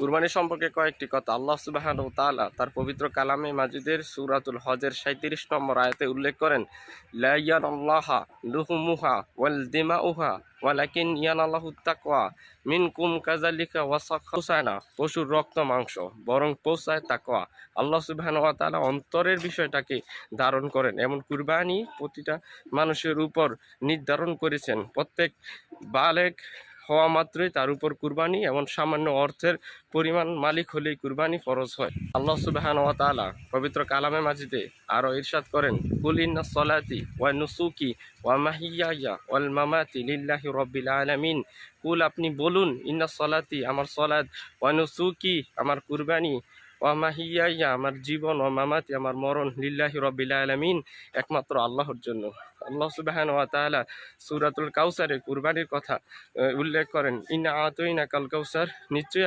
কুরবানি সম্পর্কে কয়েকটি কথা আল্লাহ সুবহানাহু ওয়া তাআলা তার পবিত্র কালামে মাজিদের সূরাতুল হজের 37 নম্বর আয়াতে উল্লেখ করেন, লা ইয়ানাল্লাহা লুহুমুহা ওয়াল দিমাউহা ওয়ালাকিন ইয়ানাল্লাহুত তাকওয়া মিনকুম কাযালিকা ওয়াসাখানা। পশুর রক্ত মাংস বরং পৌঁছায় তাকওয়া। আল্লাহ সুবহানাহু ওয়া তাআলা অন্তরের বিষয়টাকে ধারণ করেন। এমন কুরবানি প্রতিটা মানুষের উপর নির্ধারণ করেছেন। প্রত্যেক বালেগ হওয়া মাত্রই তার উপর কুরবানি এমন সামান্য অর্থের পরিমাণ মালিক হলেই কুরবানি ফরজ হয়। আল্লাহ সুবহানাহু ওয়া তাআলা পবিত্র কালামে মাজিদে আরও ইরশাদ করেন, কুল ইন্না সলাতি ওয়া নুসুকি ওয়া মাহিয়ায়া ওয়াল মামাতি লিল্লাহি রাব্বিল আলামিন। কুল আপনি বলুন, ইন্না সলাতি আমার সলাত, ওয়া নুসুকি আমার কুরবানি, ওয়া মাহিয়ায়া আমার জীবন, ওয়া মামাতি আমার মরণ, লিল্লাহি রাব্বিল আলামিন একমাত্র আল্লাহর জন্য। আল্লাহ সুবহানাহু ওয়া তাআলা সূরাতুল কাউসারে কুরবানির কথা উল্লেখ করেন, ইন্না আতাইনাকাল কাউসার, নিশ্চয়ই